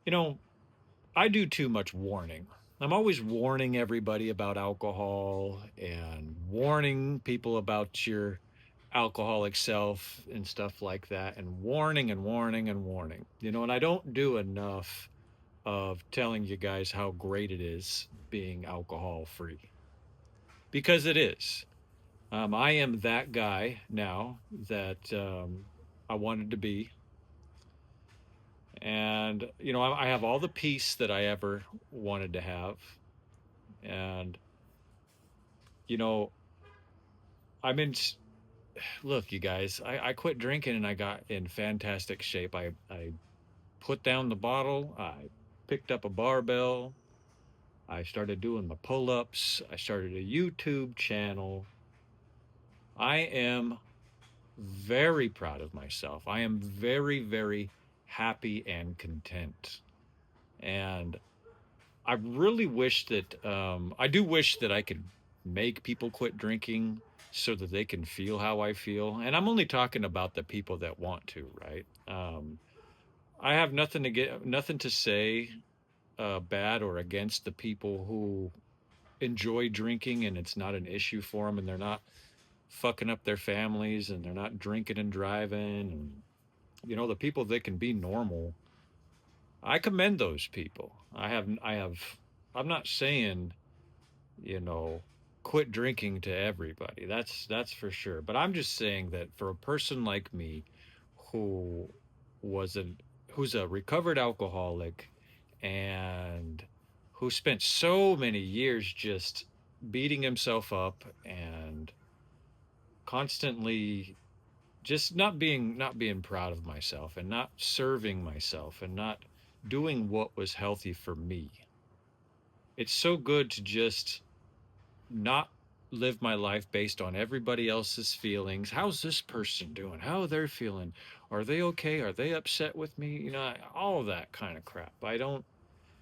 You know, I do too much warning. I'm always warning everybody about alcohol and warning people about your alcoholic self and stuff like that, and warning and warning and warning. And I don't do enough of telling you guys how great it is being alcohol free, because it is. I am that guy now that I wanted to be. And, I have all the peace that I ever wanted to have. And, you know, I'm in, look, you guys, I quit drinking and I got in fantastic shape. I put down the bottle, I picked up a barbell, I started doing my pull ups, I started a YouTube channel. I am very proud of myself. I am very, very happy and content. And I really wish that I do wish that I could make people quit drinking so that they can feel how I feel. And I'm only talking about the people that want to, right? I have nothing to say bad or against the people who enjoy drinking and it's not an issue for them, and they're not fucking up their families, and they're not drinking and driving, and the people that can be normal. I commend those people. I'm not saying, you know, quit drinking to everybody. That's for sure. But I'm just saying that for a person like me who was a who's a recovered alcoholic and who spent so many years just beating himself up and constantly just not being proud of myself and not serving myself and not doing what was healthy for me. It's so good to just not live my life based on everybody else's feelings. How's this person doing? How are they feeling? Are they okay? Are they upset with me? All of that kind of crap. I don't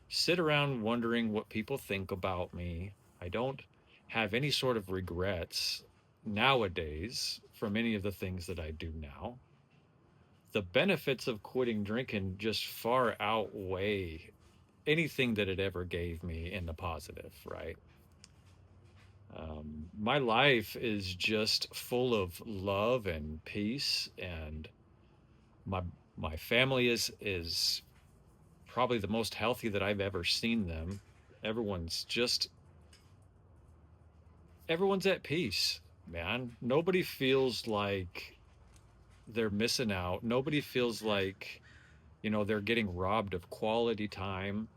sit around wondering what people think about me. I don't have any sort of regrets nowadays from any of the things that I do now. The benefits of quitting drinking just far outweigh anything that it ever gave me in the positive, right? My life is just full of love and peace, and my my family is probably the most healthy that I've ever seen them. Everyone's just everyone's at peace, man. Nobody feels like they're missing out. Nobody feels like, they're getting robbed of quality time.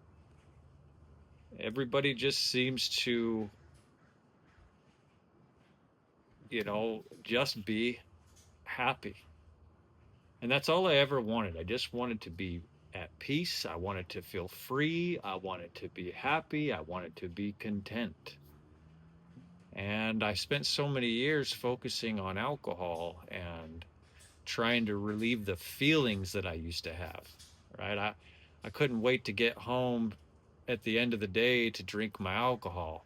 Everybody just seems to, just be happy. And that's all I ever wanted. I just wanted to be at peace. I wanted to feel free. I wanted to be happy. I wanted to be content. And I spent so many years focusing on alcohol and trying to relieve the feelings that I used to have. Right? I couldn't wait to get home at the end of the day to drink my alcohol.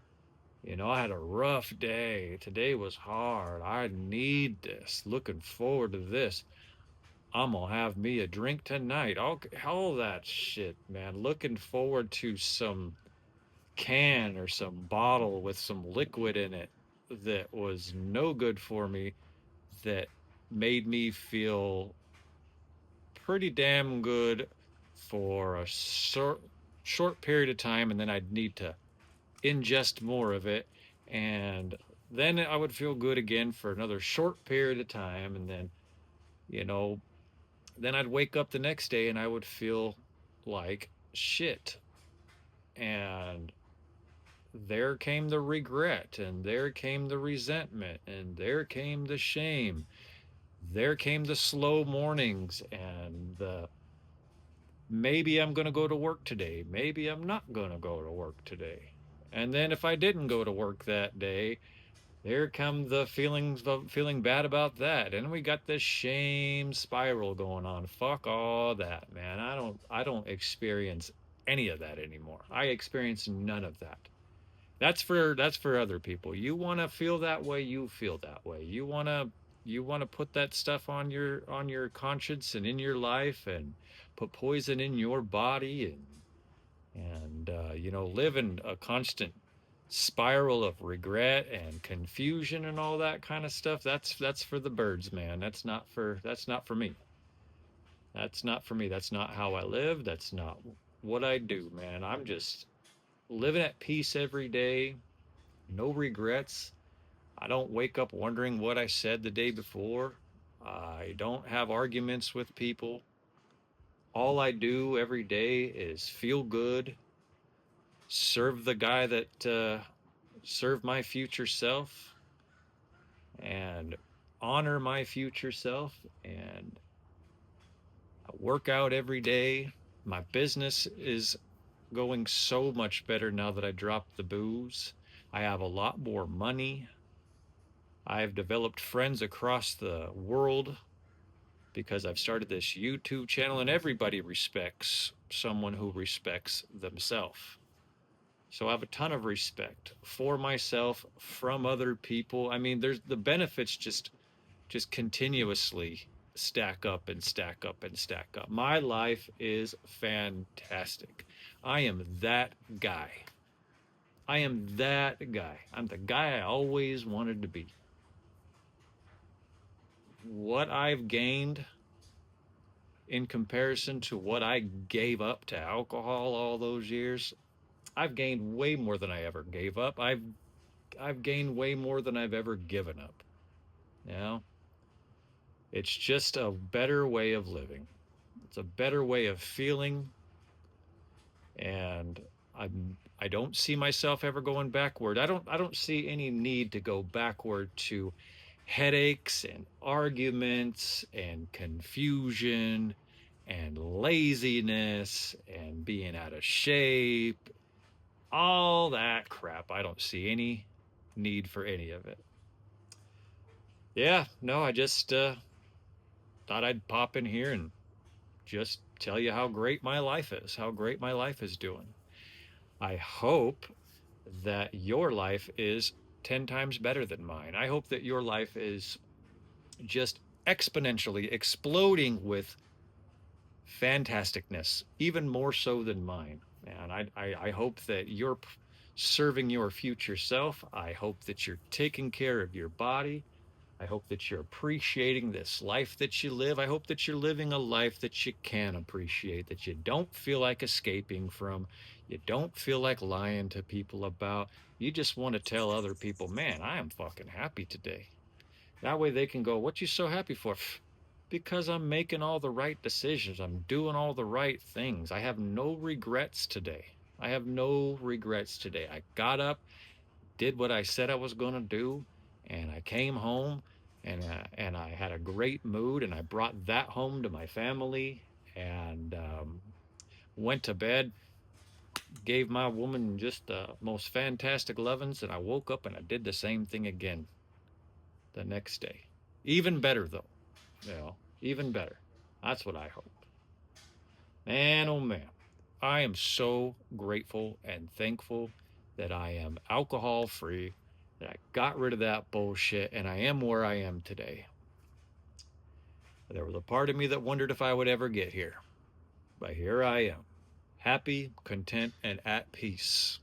I had a rough day. Today was hard. I need this. Looking forward to this. I'm gonna have me a drink tonight. All that shit, man. Looking forward to some can or some bottle with some liquid in it that was no good for me, that made me feel pretty damn good for a short period of time, and then I'd need to ingest more of it, and then I would feel good again for another short period of time, and you know then I'd wake up the next day and I would feel like shit. And there came the regret, and there came the resentment, and there came the shame. There came the slow mornings, and the maybe I'm going to go to work today. Maybe I'm not going to go to work today. And then if I didn't go to work that day, there come the feelings of feeling bad about that. And we got this shame spiral going on. Fuck all that, man. I don't experience any of that anymore. I experience none of that. That's for other people. You want to feel that way, you feel that way. You want to put that stuff on your conscience and in your life and put poison in your body and you know, live in a constant spiral of regret and confusion and all that kind of stuff. That's for the birds, man. That's not for me. That's not for me. That's not how I live. That's not what I do, man. I'm just living at peace every day. No regrets. I don't wake up wondering what I said the day before. I don't have arguments with people. All I do every day is feel good, serve the guy that serve my future self, and honor my future self, and I work out every day. My business is going so much better now that I dropped the booze. I have a lot more money. I've developed friends across the world because I've started this YouTube channel, and everybody respects someone who respects themselves. So I have a ton of respect for myself, from other people. I mean, there's the benefits just continuously stack up and stack up and stack up. My life is fantastic. I am that guy. I am that guy. I'm the guy I always wanted to be. What I've gained in comparison to what I gave up to alcohol all those years, I've gained way more than I ever gave up. I've gained way more than I've ever given up. You know, it's just a better way of living. It's a better way of feeling, and I don't see myself ever going backward. I don't see any need to go backward to headaches and arguments and confusion and laziness and being out of shape. All that crap. I don't see any need for any of it. Yeah, no, I just thought I'd pop in here and just tell you how great my life is, how great my life is doing. I hope that your life is 10 times better than mine. I hope that your life is just exponentially exploding with fantasticness, even more so than mine. And I hope that you're serving your future self. I hope that you're taking care of your body. I hope that you're appreciating this life that you live. I hope that you're living a life that you can appreciate, that you don't feel like escaping from, you don't feel like lying to people about. You just want to tell other people, man, I am fucking happy today. That way they can go, what you so happy for? Because I'm making all the right decisions. I'm doing all the right things. I have no regrets today. I have no regrets today. I got up, did what I said I was going to do, and I came home, and I had a great mood, and I brought that home to my family, and went to bed, gave my woman just the most fantastic lovins, and I woke up and I did the same thing again the next day. Even better though, you know, even better. That's what I hope. Man, oh man, I am so grateful and thankful that I am alcohol free, that I got rid of that bullshit, and I am where I am today. There was a part of me that wondered if I would ever get here, but here I am, happy, content, and at peace.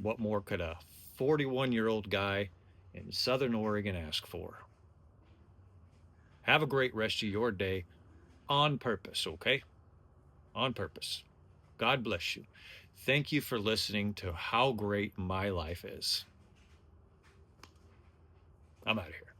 What more could a 41-year-old guy in Southern Oregon ask for? Have a great rest of your day on purpose, okay? On purpose. God bless you. Thank you for listening to how great my life is. I'm out of here.